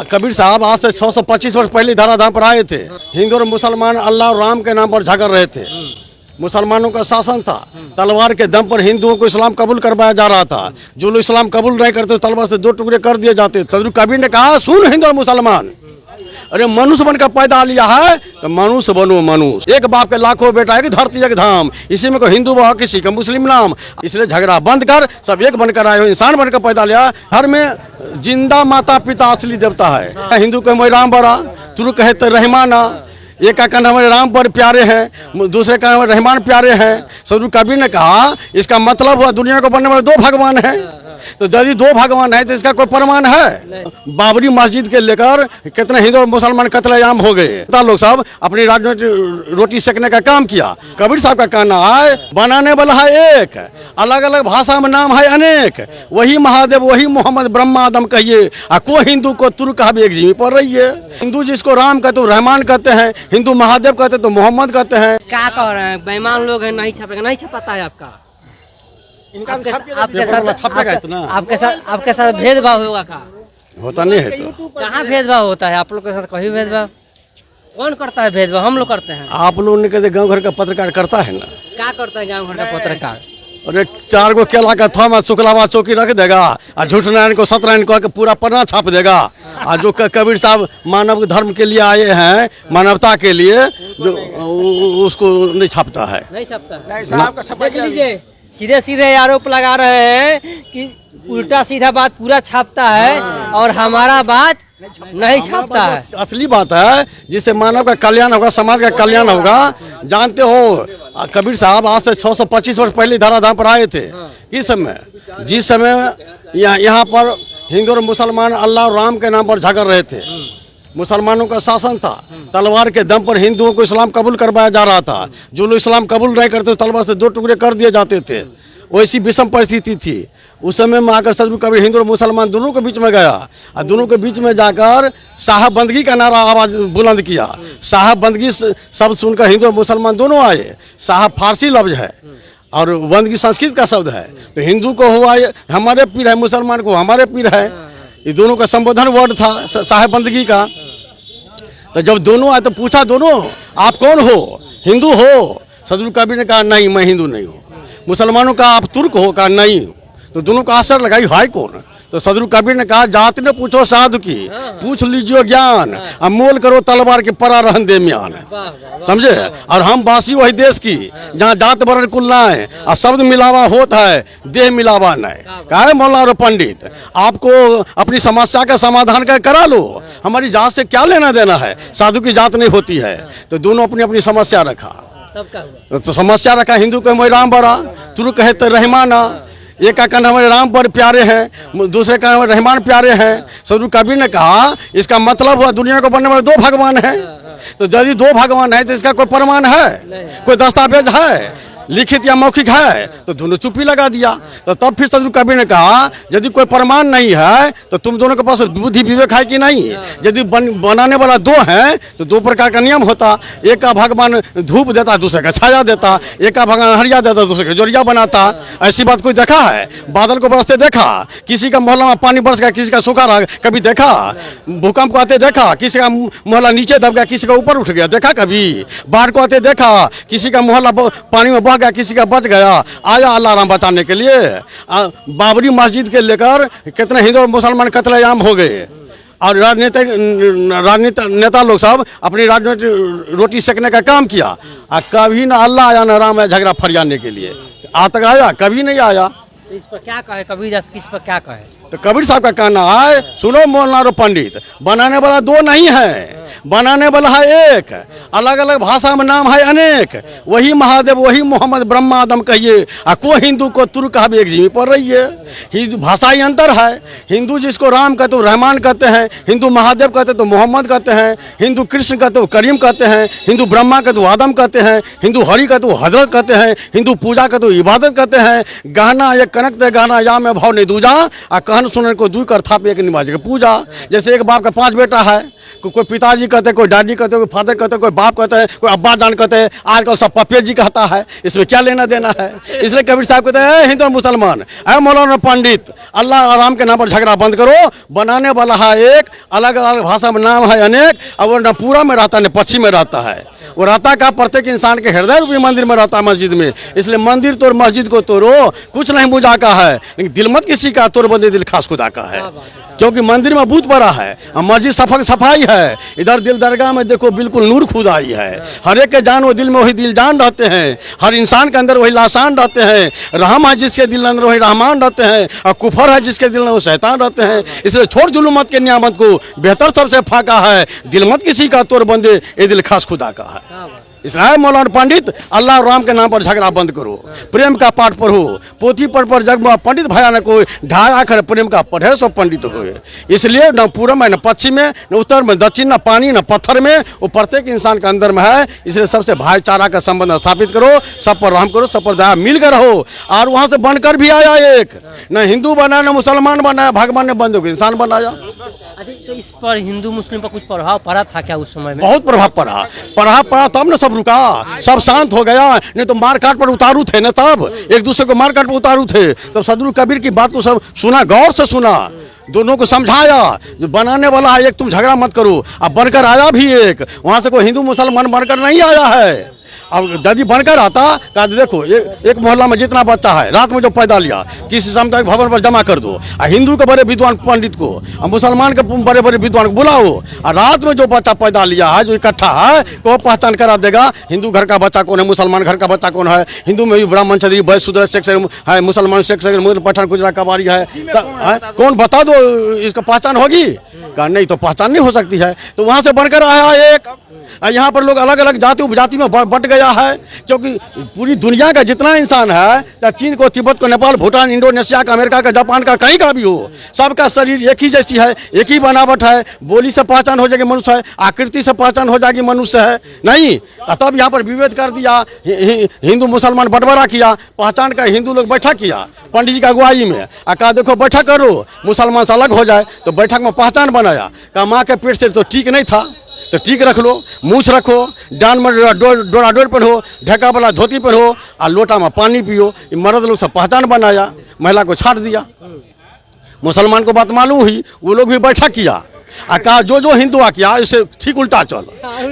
कबीर साहब आज से 625 वर्ष पहले धराधाम पर आए थे। हिंदू और मुसलमान अल्लाह और राम के नाम पर झगड़ रहे थे। मुसलमानों का शासन था, तलवार के दम पर हिंदुओं को इस्लाम कबूल करवाया जा रहा था। जो लोग इस्लाम कबूल नहीं करते तलवार से 2 टुकड़े कर दिए जाते। सदगुरु कबीर ने कहा, सुन हिंदू और मुसलमान, अरे मनुष्य बनकर पैदा लिया है तो मनुष्य बनो मनुष्य। एक बाप के लाखों बेटा, एक धरती एक धाम, इसी में कोई हिंदू वह किसी का मुस्लिम नाम। इसलिए झगड़ा बंद कर, सब एक बनकर आए हो, इंसान बनकर पैदा लिया। हर में जिंदा माता पिता असली देवता है। हिंदू कहे मैं राम बड़ा, तुर्क कहे तो रहमाना। एक का कहना हमारे राम पर प्यारे हैं, दूसरे का हमारे रहमान प्यारे हैं। सदगुरु कबीर ने कहा, इसका मतलब हुआ दुनिया को बनने वाले 2 भगवान हैं। तो यदि 2 भगवान है तो इसका कोई प्रमाण है? बाबरी मस्जिद के लेकर कितने हिंदू और मुसलमान कत्लेआम हो गए। लोग सब अपनी राजनीति रोटी सेकने का काम किया। कबीर साहब का कहना है, बनाने वाला है एक, अलग अलग भाषा में नाम है अनेक। वही महादेव, वही मोहम्मद, ब्रह्मा आदम कहिए। को हिंदू को तुर्क कहा भी एक जीवी पड़ रही है। हिंदू जिसको राम कहते तो रहमान कहते हैं, हिंदू महादेव कहते तो मोहम्मद कहते हैं। क्या कह रहे हैं? बेईमान लोग हैं, नहीं छपेगा, नहीं छपाता है आपका। आपके साथ भेदभाव होगा का? होता नहीं है तो कहाँ भेदभाव होता है? आप लोग के साथ कहीं भेदभाव कौन करता है? भेदभाव हम लोग करते हैं। आप लोग ने कहते गांव घर का पत्रकार करता है ना। क्या करता है गांव घर का पत्रकार? अरे 4 गो केला का थम शुक्लावा चौकी रख देगा और झूठ नारायण को सत्यनारायण को के पूरा पन्ना छाप देगा। और जो कबीर साहब मानव धर्म के लिए आए हैं, मानवता के लिए, जो उसको नहीं छापता है। नहीं छापता। सीधे सीधे आरोप लगा रहे हैं कि उल्टा सीधा बात पूरा छापता है और हमारा बात नहीं छापता है। असली बात है जिससे मानव का कल्याण होगा, समाज का कल्याण होगा। जानते हो कबीर साहब आज से 625 वर्ष पहले धराधाम पर आए थे। किस समय? जिस समय यहाँ पर हिंदू और मुसलमान अल्लाह और राम के नाम पर झगड़ रहे थे। मुसलमानों का शासन था, तलवार के दम पर हिंदुओं को इस्लाम कबूल करवाया जा रहा था। जो लोग इस्लाम कबूल नहीं करते तलवार से 2 टुकड़े कर दिए जाते थे। वैसी विषम परिस्थिति थी। उस समय में आकर सदगुरु कबीर हिंदू और मुसलमान दोनों के बीच में गया और दोनों के बीच में जाकर साहब बंदगी का नारा आवाज बुलंद किया। साहब बंदगी शब्द सुनकर हिंदू और मुसलमान दोनों आए। साहब फारसी लफ्ज है और बंदगी संस्कृत का शब्द है। तो हिंदू को हुआ हमारे पीर है, मुसलमान को हमारे पीर है। ये दोनों का संबोधन वर्ड था साहब बंदगी का। तो जब दोनों आए तो पूछा दोनों, आप कौन हो? हिंदू हो? सदगुरु कबीर ने कहा, नहीं मैं हिंदू नहीं हूँ। मुसलमानों का आप तुर्क हो? कहा नहीं। तो दोनों का आश्चर्य लगाई, हाय कौन? तो सदगुरु कबीर ने कहा, जाति ने पूछो साधु की, पूछ लीजिए ज्ञान, अमोल करो तलवार के परा रहन दे म्यान। समझे? और हम वासी वही देश की जहाँ जात वर्ण कुल है और शब्द मिलावा होता है, देह मिलावा नहीं। कहा मौलाना और पंडित, आपको अपनी समस्या का समाधान करा लो, हमारी जात से क्या लेना देना है? साधु की जात नहीं होती है। तो दोनों अपनी अपनी समस्या रखा। तो समस्या रखा, हिंदू कहे मैं राम बड़ा, तुर्क कहे तो रहमाना। एक का कहना हमारे राम पर प्यारे हैं, दूसरे का हमारे रहमान प्यारे हैं। सदगुरु कबीर ने कहा, इसका मतलब हुआ दुनिया को बनने वाले 2 भगवान हैं। तो यदि 2 भगवान है तो इसका कोई प्रमाण है? कोई दस्तावेज है? लिखित या मौखिक है? तो दोनों चुप्पी लगा दिया। तो तब फिर सदगुरु कबीर ने कहा, यदि कोई प्रमाण नहीं है तो तुम दोनों के पास बुद्धि विवेक है कि नहीं? यदि बनाने वाला 2 है तो 2 प्रकार का नियम होता। एक का भगवान धूप देता, दूसरे का छाया देता। एक का भगवान हरिया देता, दूसरे का जोरिया बनाता। ऐसी बात कोई देखा है? बादल को बरसते देखा? किसी का मोहल्ला में पानी बरस गया, किसी का सूखा रहा, कभी देखा? भूकंप को आते देखा? किसी का मोहल्ला नीचे दब गया, किसी का ऊपर उठ गया, देखा कभी? बाढ़ को आते देखा? किसी का मोहल्ला पानी में गया, किसी का बच गया? आया अल्लाह राम बचाने के लिए। बाबरी मस्जिद के लेकर कितने हिंदू और मुसलमान कत्लेआम हो गए। और राजनीतिक नेता लोग सब अपनी राजनीति रोटी सेकने का काम किया। और कभी ना अल्लाह आया ना राम आया झगड़ा फरियाने के लिए। आज तक आया? कभी नहीं आया। तो इस पर क्या कहे कबीर? किस पर क्या कहे? तो कबीर साहब का कहना है, सुनो मौलाना और पंडित, बनाने वाला 2 नहीं है, बनाने वाला है एक, अलग अलग भाषा में नाम है अनेक। वही महादेव, वही मोहम्मद, ब्रह्मा आदम कहिए। को हिंदू को तुर्क कहा भी एक जीवी पड़ रही है। हिंदू भाषाई अंतर है। हिंदू जिसको राम कहते तो रहमान कहते हैं, हिंदू महादेव कहते तो मोहम्मद कहते हैं, हिंदू कृष्ण कहते तो करीम कहते हैं, हिंदू ब्रह्मा कहते तो आदम कहते हैं, हिंदू हरि कहते तो हजरत कहते हैं, हिंदू पूजा कहते तो इबादत कहते हैं। गहना एक कनक दे गहना, या में भाव नहीं दूजा। कहन सुनने को 2 कर था पे एक निवाज के पूजा। जैसे एक बाप का 5 बेटा है, कोई पिताजी कहते, कोई डैडी कहते, कोई फादर कहते, कोई बाप कहते हैं, कोई अब्बा जान कहते हैं, आजकल सब पप्पे जी कहता है। इसमें क्या लेना देना है? इसलिए कबीर साहब कहते हैं हिंदू और मुसलमान, अरे मौलाना पंडित, अल्लाह और राम के नाम पर झगड़ा बंद करो। बनाने वाला है एक, अलग अलग भाषा में नाम है अनेक, और वो न पूरा में रहता न पश्चिम में रहता है। वो रहता का प्रत्येक इंसान के हृदय रूपी मंदिर में रहता है, मस्जिद में। इसलिए मंदिर तोड़ मस्जिद को तोड़ो, कुछ नहीं बुझा का है, लेकिन दिल मत किसी का तोड़ बंदे दिल खास खुदा का है। क्योंकि मंदिर में भूत पड़ा है, मस्जिद सफाई है। इधर दिल दरगाह में देखो बिल्कुल नूर खुदाई है। हर एक के जान वो दिल में वही दिल जान रहते हैं, हर इंसान के अंदर वही लासान रहते हैं। रहम है जिसके दिल अंदर वही रहमान रहते हैं, और कुफर है जिसके दिल में वो शैतान रहते हैं। इसलिए छोड़ जुलूमत के नियामत को, बेहतर सबसे फाका है, दिल मत किसी का तोड़ बंदे ये दिल खास खुदा का है। इसलिए मौलाना पंडित, अल्लाह और राम के नाम पर झगड़ा बंद करो, प्रेम का पाठ पढ़ो, पोथी पर जग में पंडित भया न कोई, ढाई आखिर प्रेम का पढ़े सब पंडित हुए। इसलिए न पूर्व में, न पश्चिम में, न उत्तर में, दक्षिण, न पानी, न पत्थर में, वो प्रत्येक इंसान के अंदर में है। इसलिए सबसे भाईचारा का संबंध स्थापित करो, सब पर रहम करो, सब पर दया मिलकर रहो। और वहाँ से बनकर भी आया एक, न हिंदू बनाया, न मुसलमान बनाया, भगवान ने बंदों को इंसान बनाया। तो इस पर हिंदू मुस्लिम पर कुछ प्रभाव पड़ा था क्या उस समय में? बहुत प्रभाव पड़ा तब न सब रुका, सब शांत हो गया। नहीं तो मार काट पर उतारू थे न, तब एक दूसरे को मार काट पर उतारू थे। तब सदरुल कबीर की बात को सब सुना, गौर से सुना, दोनों को समझाया। जो बनाने वाला है एक, तुम झगड़ा मत करो। अब बनकर आया भी एक, वहां से कोई हिंदू मुसलमान बनकर नहीं आया है। अब यदि बनकर आता कहा देखो एक मोहल्ला में जितना बच्चा है, रात में जो पैदा लिया, किसी सामुदायिक भवन पर जमा कर दो। और हिंदू के बड़े विद्वान पंडित को और मुसलमान के बड़े बड़े विद्वान को बुलाओ, और रात में जो बच्चा पैदा लिया है, जो इकट्ठा है, तो वो पहचान करा देगा हिंदू घर का बच्चा कौन है, मुसलमान घर का बच्चा कौन है। हिंदू में भी ब्राह्मण क्षत्रिय वैश्य शूद्र शेख है, मुसलमान शेख मुगल पठान गुजरात कबाड़ी है, कौन बता दो, इसका पहचान होगी? कहा नहीं, तो पहचान नहीं हो सकती है। तो वहां से बनकर आया एक। यहाँ पर लोग अलग अलग जाति उपजाति में बट गया है, क्योंकि पूरी दुनिया का जितना इंसान है, चाहे चीन को, तिब्बत को, नेपाल, भूटान, इंडोनेशिया का, अमेरिका का, जापान का, कहीं का भी हो, सबका शरीर एक ही जैसी है, एक ही बनावट है। बोली से पहचान हो जाएगी मनुष्य है, आकृति से पहचान हो जाएगी मनुष्य है नहीं। तब यहाँ पर विभेद कर दिया, हिंदू मुसलमान बंटवारा किया, पहचान का हिंदू लोग बैठक किया पंडित जी की अगुवाई में। कहा देखो बैठक करो, मुसलमान से अलग हो जाए। तो बैठक में पहचान बनाया। कहा माँ के पेट से तो ठीक नहीं था, तो ठीक रख लो, मूछ रखो, डांड में डोरा डोर पहनो, ढका वाला धोती पहनो, और लोटा में पानी पियो। मर्द लोग सब पहचान बनाया, महिला को छाट दिया। मुसलमान को बात मालूम हुई, वो लोग भी बैठक किया। कहा जो हिंदू आ किया इससे ठीक उल्टा चल।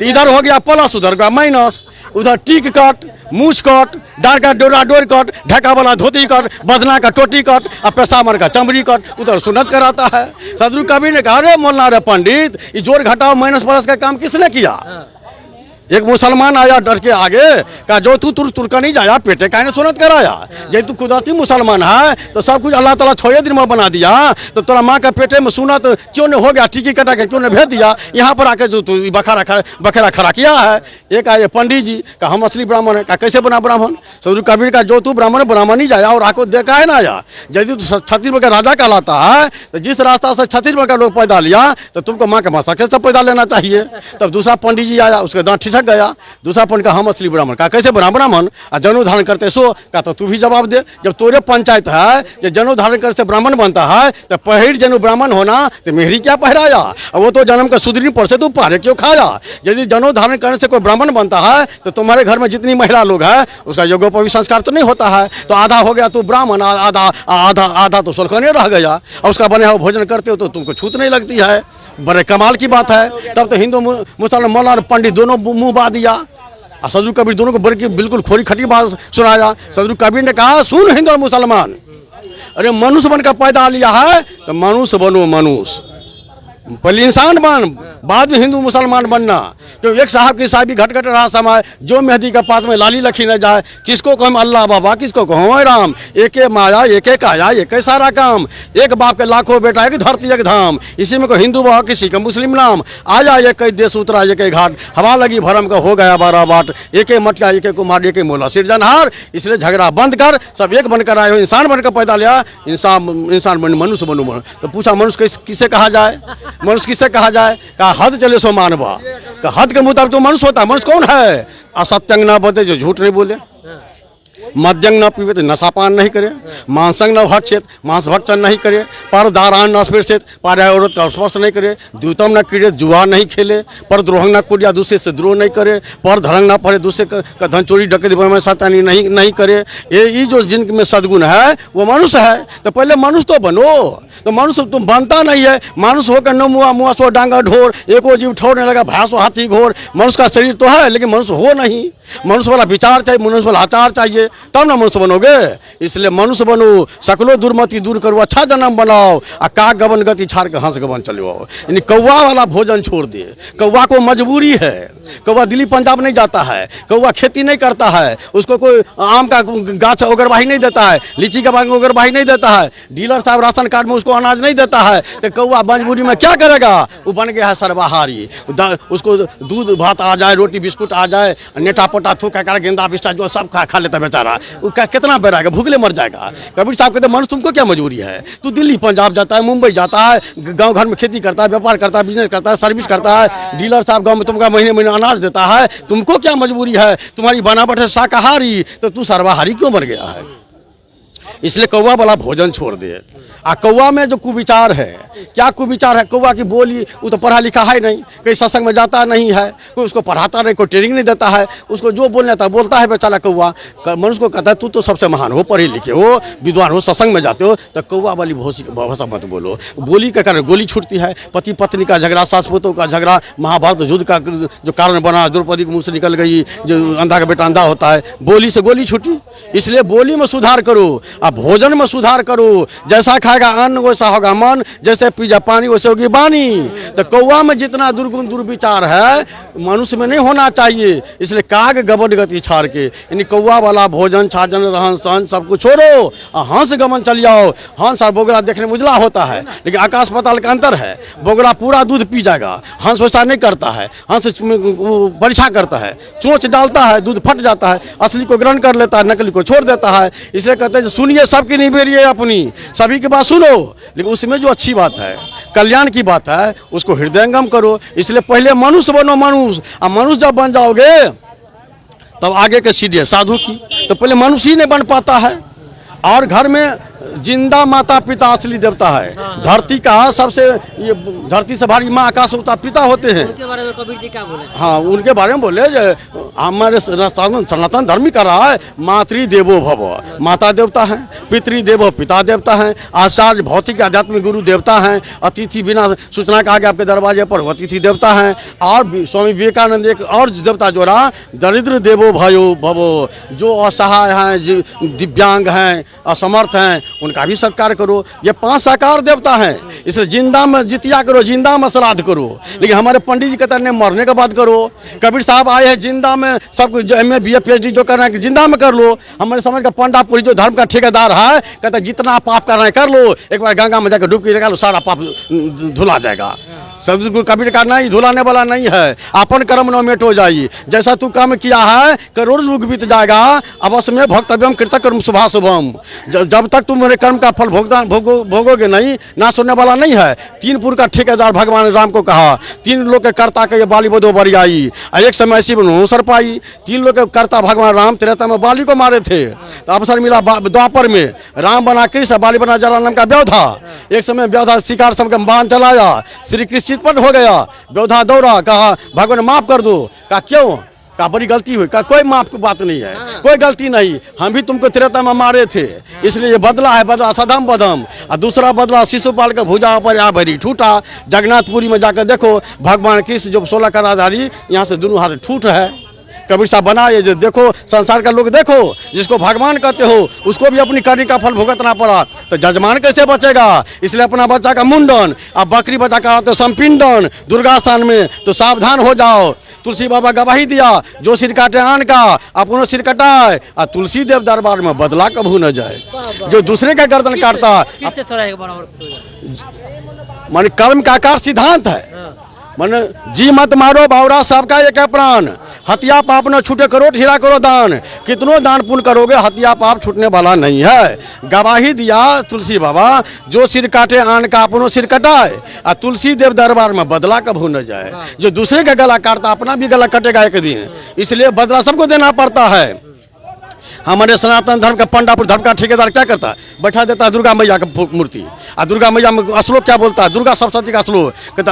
इधर हो गया प्लस, उधर गया माइनस। उधर टीक कट, मूछ कट, डांड का डोरा डोर कट, ढका वाला धोती कट, बदना का टोटी कट, और पेशावर का चमड़ी कट, उधर सुन्नत कराता है। सदरुल कबीर ने कहा अरे मोल्ला रे पंडित, ये जोड़ घटाओ माइनस प्लस का काम किसने किया? एक मुसलमान आया डर के आगे, कहा जो तू तुर्का नहीं जाया, पेटे का सुन्नत कराया। जब तू कुदरती मुसलमान है तो सब कुछ अल्लाह ताला 6 दिन में बना दिया, तो तेरा माँ के पेटे में सुन्नत क्यों नहीं हो गया? टिकी कटा के क्यों नहीं भेज दिया? यहाँ पर आके जो तू बखेरा खड़ा किया है। एक आए पंडित जी, का हम असली ब्राह्मण है। कहा कैसे बना ब्राह्मण? सदरुल कबीर का जो तू ब्राह्मण ही जाया, और आको देखा है ना आया। यदि तू छत्तीसगढ़ का राजा कहलाता है, तो जिस रास्ता से छत्तीसगढ़ का लोग पैदा लिया, तो तुमको माँ के मस्तक से पैदा लेना चाहिए। तब दूसरा पंडित जी आया, उसके दांत ठिठक गया। दूसरा पंडित का हम असली ब्राह्मण। कहा कैसे बना ब्राह्मण? जनेऊ धारण करते सो। कहा तो तू भी जवाब दे, जब तोरे पंचायत है कि जनेऊ धारण करने से ब्राह्मण बनता है, तो पहिर जनेऊ ब्राह्मण होना, तो मेहरी क्या पहराया? वो तो जन्म का सुधरी पर से तू पारे क्यों खाया? यदि जनेऊ धारण करने से कोई ब्राह्मण बनता है, तो तुम्हारे घर में जितनी महिला लोग है, उसका यज्ञोपवीत संस्कार तो नहीं होता है। तो आधा हो गया तू ब्राह्मण, आधा तो सुलखने रह गया, और उसका बने हुआ भोजन करते हो तो तुमको छूत नहीं लगती है। बड़े कमाल की बात है। तब तो हिंदू मुसलमान मौलाना पंडित दोनों मुंह बा दिया, और सदरुल कबीर दोनों को बड़ी बिल्कुल खोरी खटी बात सुनाया। सदरुल कबीर ने कहा सुन हिंदू और मुसलमान, अरे मनुष्य बनकर पैदा लिया है, तो मनुष्य बनो। मनुष्य पहले इंसान बन, बाद में हिंदू मुसलमान बनना। तो एक साहब की साहबी घटघट रहा समय, जो मेहदी का पात में लाली लखी न जाए। किसको कहूँ अल्लाह बाबा, किसको कहूँ राम, एक माया एक काया एक सारा काम। एक बाप के लाखों बेटा, एक धरती एक धाम। इसी में को हिंदू बा, किसी का मुस्लिम नाम। आया एक देश उतरा एक घाट, हवा लगी भरम का हो गया 12 बाट। एक मटका एक कुमार एक मोला सिरजनहार। इसलिए झगड़ा बंद कर, सब एक बनकर आए हो, इंसान बनकर पैदा लिया। इंसान बन, मनुष्य बनो। तो पूछा मनुष्य किसे कहा जाए? मनुष्य किसे कहा जाए? कहा हद चले सो मानवा। हद के मुताबिक तो मनुष्य होता है। मनुष्य कौन है? असत्यंग ना बोले, जो झूठ नहीं बोले। मद्यंग न पीवे तो नशापान नहीं करे, मांसंग न भक्षेत मांस भक्षण नहीं करे, पर दारान न स्पृशेत पारा औरत का स्पर्श नहीं करे, द्यूतम न क्रीड़े जुआ नहीं खेले, पर द्रोहंग न कुरिया दूसरे से द्रोह नहीं करे, पर धरंग न पड़े दूसरे का धन चोरी डकैती में शैतानी नहीं करे। ये जो जिनमें सद्गुण है वो मनुष्य है। तो पहले मनुष्य तो बनो, तो मनुष्य तुम बनता नहीं है। मनुष्य होकर न मुआ मुआ सो डांगा ढोर, एको जीव ठोरने लगा भैंसो हाथी घोर। मनुष्य का शरीर तो है लेकिन मनुष्य हो नहीं। मनुष्य वाला विचार चाहिए, मनुष्य वाला आचार चाहिए, तब ना मनुष्य बनोगे। इसलिए मनुष्य बनो, सकलो दुर्मति दूर करो, अच्छा जन्म बनाओ, आ काग गबन गति छाड़ के हंस गबन चलो। यानी कौवा वाला भोजन छोड़ दिए। कौवा को मजबूरी है, कौवा दिल्ली पंजाब नहीं जाता है, कौवा खेती नहीं करता है, उसको कोई आम का गाछ उगरवाही नहीं देता है, लीची का बाग उगरवाही नहीं देता है, डीलर साहब राशन कार्ड में उसको अनाज नहीं देता है, तो कौवा मजबूरी में क्या करेगा? वो बन गया है सर्वाहारी। उसको दूध भात आ जाए, रोटी बिस्कुट आ जाए, नेटा पोटा थूक कर गेंदा बिस्टा जो सब खा लेता है बेचारा। वो कितना बेराएगा, भूखले मर जाएगा। कबीर साहब कहते मनुष्य तुमको क्या मजबूरी है? तू दिल्ली पंजाब जाता है, मुंबई जाता है, गांव घर में खेती करता है, व्यापार करता है, बिजनेस करता है, सर्विस करता है, डीलर साहब गांव में तुमको महीने महीने अनाज देता है, तुमको क्या मजबूरी है? तुम्हारी बनावट है शाकाहारी, तो तू सर्वाहारी क्यों बन गया है? इसलिए कौवा वाला भोजन छोड़ दे। आ कौवा में जो कुविचार है, क्या कुविचार है? कौवा की बोली, वो तो पढ़ा लिखा है नहीं, कहीं सत्संग में जाता नहीं है, कोई उसको पढ़ाता नहीं, कोई ट्रेनिंग नहीं देता है, उसको जो बोलना था बोलता है बेचारा कौवा। मनुष्य को कहता है तू तो सबसे महान हो, पढ़े लिखे हो, विद्वान हो, सत्संग में जाते हो, तो कौवा वाली भाषा मत बोलो। बोली के कारण गोली छूटती है, पति पत्नी का झगड़ा, सास पुतों का झगड़ा, महाभारत युद्ध का जो कारण बना, द्रौपदी के मुंह से निकल गई, जो अंधा का बेटा अंधा होता है, बोली से गोली छूटी। इसलिए बोली में सुधार करो, अब भोजन में सुधार करो। जैसा खाएगा अन्न वैसा होगा मन, जैसे पीजा पानी वैसे होगी वाणी। तो कौवा में जितना दुर्गुण दुर्विचार है मनुष्य में नहीं होना चाहिए। इसलिए काग गबन गति छाड़ के, यानी कौवा वाला भोजन छाजन रहन सहन सब कुछ छोड़ो, हंस गमन चल जाओ। हंस और बोगला देखने में उजला होता है, लेकिन आकाश पाताल का अंतर है। बोगला पूरा दूध पी जाएगा, हंस वैसा नहीं करता है। हंस परीक्षा करता है, चोंच डालता है, दूध फट जाता है, असली को ग्रहण कर लेता है, नकली को छोड़ देता है। इसलिए कहते हैं सुनिए सबकी नहीं बेरिए अपनी, सभी की बात सुनो, लेकिन उसमें जो अच्छी बात है, कल्याण की बात है, उसको हृदयंगम करो। इसलिए पहले मनुष्य बनो, मनुष्य। और मनुष्य जब बन जाओगे तब आगे के सीढ़ी है साधु की। तो पहले मनुष्य ही नहीं बन पाता है। और घर में जिंदा माता पिता असली देवता है। धरती का सबसे, ये धरती से भारी माँ, आकाश होता पिता होते हैं। उनके बारे में कबीर जी क्या बोले? हाँ, उनके बारे में बोले हमारे सनातन धर्म का रहा है, मातृ देवो भव, माता देवता है, पितृ देवो पिता देवता है, आचार्य भौतिक आध्यात्मिक गुरु देवता हैं, अतिथि बिना सूचना के आगे आपके दरवाजे पर अतिथि देवता हैं। और स्वामी विवेकानंद एक और देवता जो रहा, दरिद्र देवो भयो भवो, जो असहाय हैं, दिव्यांग हैं, असमर्थ हैं, उनका भी सत्कार करो। ये 5 साकार देवता हैं। इसलिए जिंदा में जितिया करो, जिंदा में श्राद्ध करो। लेकिन हमारे पंडित जी कहते हैं मरने के बाद करो। कबीर साहब आए हैं जिंदा में, सब कुछ MA BA PhD जो कर रहे हैं जिंदा में कर लो। हमारे समाज का पंडा पुरी जो धर्म का ठेकेदार है, कहता है जितना पाप कर रहे हैं कर लो, एक बार गंगा में जाकर डुबकी लगा लो, सारा पाप धुला जाएगा। सब कबीर का नहीं, धुलाने वाला नहीं है। अपन कर्म न मेट हो जाइए। जैसा तू काम किया है करोड़ युग बीत जाएगा, अवश्य में भक्तव्यम कृतकर्म शुभा शुभम। जब तक तुम मेरे कर्म का फल भोगोगे नहीं, ना सुनने वाला नहीं है। 3 पुर का ठेकेदार भगवान राम को कहा, 3 लोग के कर्ता के ये बाली बधो बरी आई। एक समय ऐसी अवसर पाई, 3 लोग के कर्ता भगवान राम त्रेता में बाली को मारे थे। तो अवसर मिला द्वापर में, राम बना कृष्ण, बाली बना जला नाम का व्यवधा। एक समय व्यवधा शिकार सब बाण चलाया, श्री कृष्ण चितपट हो गया। व्यवधा दौड़ा, कहा भगवान माफ कर दो। कहा क्यों? का बड़ी गलती हुई। का कोई माफ की बात नहीं है, कोई गलती नहीं, हम भी तुमको त्रेता में मारे थे, इसलिए ये बदला है, बदला सदम बदम। और दूसरा बदला शिशुपाल का भुजा पर आ भरी ठूटा। जगन्नाथपुरी में जाकर देखो, भगवान कृष्ण जो 16 का राधारी, यहाँ से दोनों हाथ ठूट है। कबीर साहब बनाए जो देखो, संसार का लोग देखो, जिसको भगवान कहते हो उसको भी अपनी करनी का फल भुगतना पड़ा, तो जजमान कैसे बचेगा? इसलिए अपना बच्चा का मुंडन, अब बकरी बच्चा का तो संपिंडन दुर्गा स्थान में, तो सावधान हो जाओ। तुलसी बाबा गवाही दिया, जो सिर काटे आन का अपनो सिर कटाए, और तुलसी देव दरबार में बदला कभू न जाए। जो दूसरे का गर्दन काटता, मान कर्म का आकार सिद्धांत है। मन जी मत मारो बावरा सबका एक है प्राण, हत्या पाप न छूटे करो हीरा करो दान। कितनों दान पुण्य करोगे, हत्या पाप छूटने वाला नहीं है। गवाही दिया तुलसी बाबा, जो सिर काटे आन का अपनो सिर कटाए, और तुलसी देव दरबार में बदला कभू न जाए। जो दूसरे का गला काटता अपना भी गला कटेगा एक दिन, इसलिए बदला सबको देना पड़ता है। हमारे सनातन धर्म का पंडापुर धर्म का ठेकेदार क्या करता है, बैठा देता है दुर्गा मैया का मूर्ति, और दुर्गा मैया में श्लोक क्या बोलता है, दुर्गा सप्तशती का श्लोक कहता है